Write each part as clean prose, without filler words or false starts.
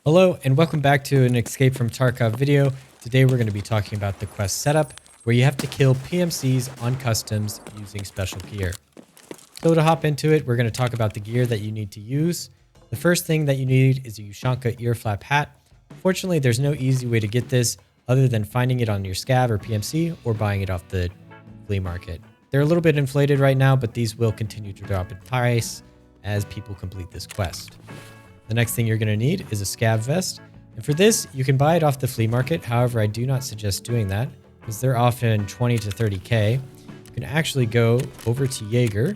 Hello and welcome back to an Escape from Tarkov video. Today we're going to be talking about the quest setup where you have to kill PMCs on customs using special gear. So to hop into it, we're going to talk about the gear that you need to use. The first thing that you need is a Ushanka ear flap hat. Fortunately, there's no easy way to get this other than finding it on your scav or PMC or buying it off the flea market. They're a little bit inflated right now, but these will continue to drop in price as people complete this quest. The next thing you're going to need is a scav vest. And for this, you can buy it off the flea market. However, I do not suggest doing that because they're often 20 to 30K. You can actually go over to Jaeger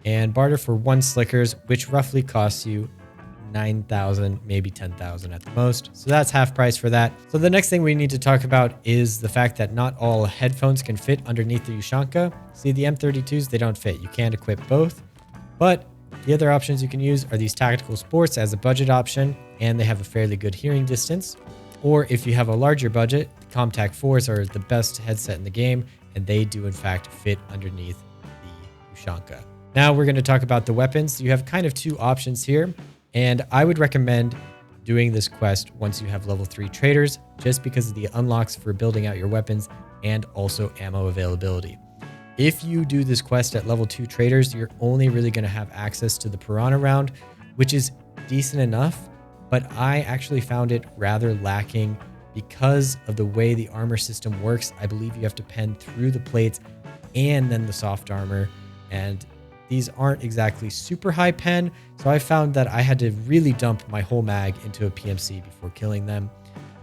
and barter for 1 Slickers, which roughly costs you 9,000, maybe 10,000 at the most. So that's half price for that. So the next thing we need to talk about is the fact that not all headphones can fit underneath the Ushanka. See, the M32s, they don't fit. You can't equip both, but the other options you can use are these tactical sports as a budget option, and they have a fairly good hearing distance. Or if you have a larger budget, the Comtac 4s are the best headset in the game, and they do in fact fit underneath the Ushanka. Now we're going to talk about the weapons. You have kind of 2 options here, and I would recommend doing this quest once you have level 3 traders, just because of the unlocks for building out your weapons and also ammo availability. If you do this quest at level 2 traders, you're only really going to have access to the Piranha round, which is decent enough, but I actually found it rather lacking because of the way the armor system works. I believe you have to pen through the plates and then the soft armor, and these aren't exactly super high pen, so I found that I had to really dump my whole mag into a PMC before killing them.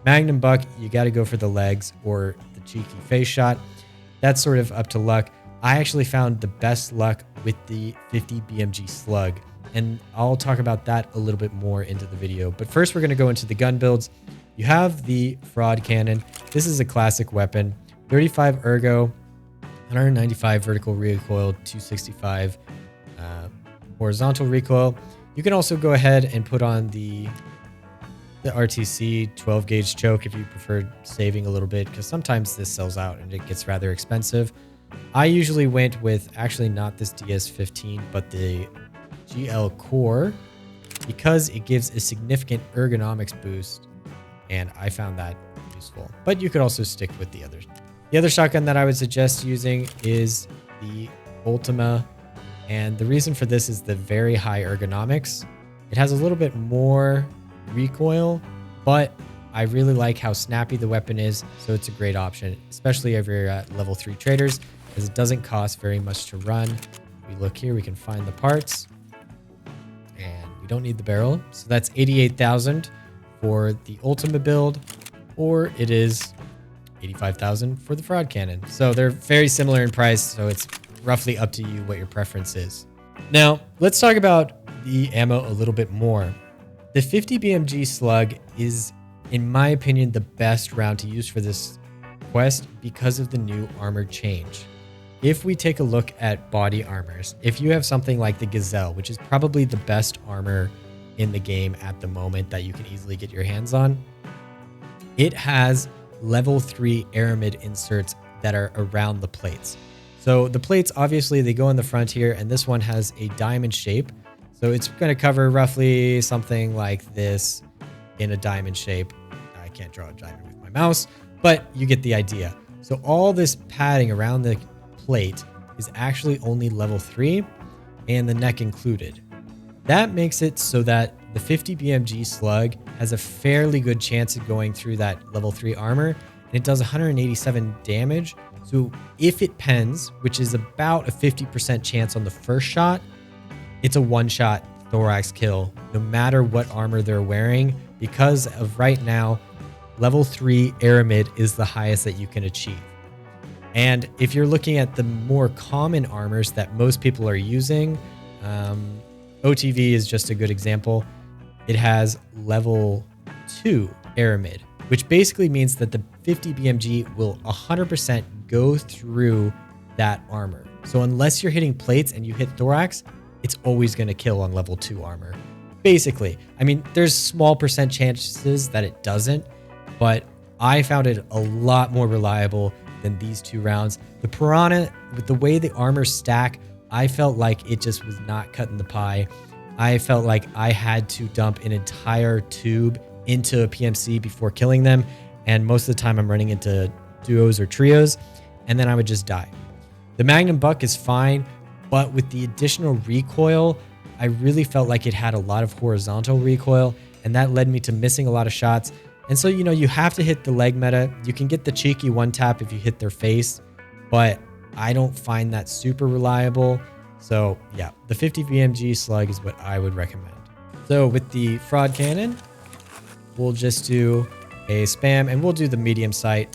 Magnum Buck, you got to go for the legs or the cheeky face shot. That's sort of up to luck. I actually found the best luck with the 50 BMG slug, and I'll talk about that a little bit more into the video. But first, we're going to go into the gun builds. You have the fraud cannon. This is a classic weapon. 35 ergo, 195 vertical recoil, 265 horizontal recoil. You can also go ahead and put on the RTC 12 gauge choke if you prefer saving a little bit, because sometimes this sells out and it gets rather expensive. I usually went with actually not this DS15, but the GL Core, because it gives a significant ergonomics boost, and I found that useful. But you could also stick with the others. The other shotgun that I would suggest using is the Ultima, and the reason for this is the very high ergonomics. It has a little bit more recoil, but I really like how snappy the weapon is, so it's a great option, especially if you're at level 3 traders, as it doesn't cost very much to run. If we look here, we can find the parts, and we don't need the barrel. So that's 88,000 for the Ultima build, or it is 85,000 for the fraud cannon. So they're very similar in price, so it's roughly up to you what your preference is. Now, let's talk about the ammo a little bit more. The 50 BMG slug is, in my opinion, the best round to use for this quest because of the new armor change. If we take a look at body armors, if you have something like the Gazelle, which is probably the best armor in the game at the moment that you can easily get your hands on, it has level 3 aramid inserts that are around the plates. So the plates, obviously, they go in the front here, and this one has a diamond shape. So it's going to cover roughly something like this in a diamond shape. I can't draw a diamond with my mouse, but you get the idea. So all this padding around the plate is actually only level 3, and the neck included. That makes it so that the 50 BMG slug has a fairly good chance of going through that level 3 armor, and it does 187 damage. So if it pens, which is about a 50% chance on the first shot, it's a one-shot thorax kill, no matter what armor they're wearing, because of right now, level 3 aramid is the highest that you can achieve. And if you're looking at the more common armors that most people are using, OTV is just a good example. It has level 2 aramid, which basically means that the 50 BMG will 100% go through that armor. So unless you're hitting plates and you hit thorax, it's always going to kill on level 2 armor. Basically, I mean, there's small percent chances that it doesn't, but I found it a lot more reliable than these 2 rounds. The Piranha, with the way the armor stack, I felt like it just was not cutting the pie. I felt like I had to dump an entire tube into a PMC before killing them. And most of the time I'm running into duos or trios, and then I would just die. The Magnum Buck is fine, but with the additional recoil, I really felt like it had a lot of horizontal recoil, and that led me to missing a lot of shots. And so, you have to hit the leg meta. You can get the cheeky one tap if you hit their face, but I don't find that super reliable. So yeah, the 50 VMG slug is what I would recommend. So with the fraud cannon, we'll just do a spam, and we'll do the medium sight.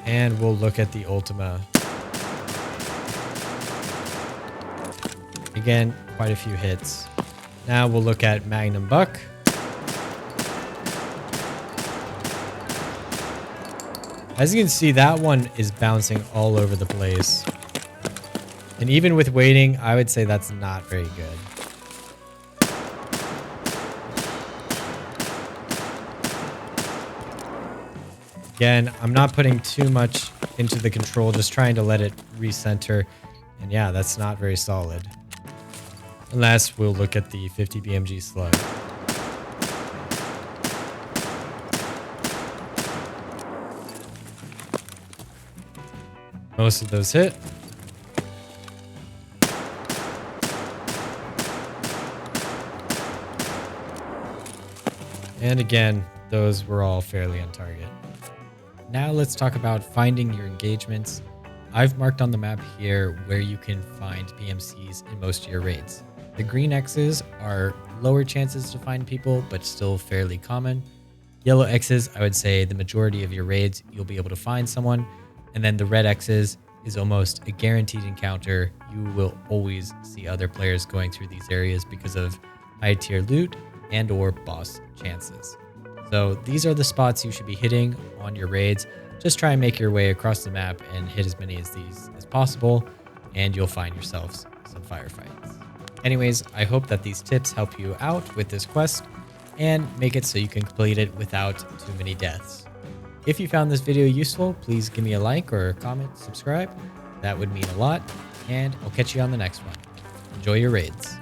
And we'll look at the Ultima. Again, quite a few hits. Now we'll look at Magnum Buck. As you can see, that one is bouncing all over the place. And even with waiting, I would say that's not very good. Again, I'm not putting too much into the control, just trying to let it recenter. And yeah, that's not very solid. Unless we'll look at the 50 BMG slug. Most of those hit. And again, those were all fairly on target. Now let's talk about finding your engagements. I've marked on the map here where you can find PMCs in most of your raids. The green X's are lower chances to find people, but still fairly common. Yellow X's, I would say the majority of your raids, you'll be able to find someone. And then the red X's is almost a guaranteed encounter. You will always see other players going through these areas because of high tier loot and or boss chances. So these are the spots you should be hitting on your raids. Just try and make your way across the map and hit as many of these as possible, and you'll find yourselves some firefights. Anyways, I hope that these tips help you out with this quest and make it so you can complete it without too many deaths. If you found this video useful, please give me a like or a comment, subscribe. That would mean a lot, and I'll catch you on the next one. Enjoy your raids.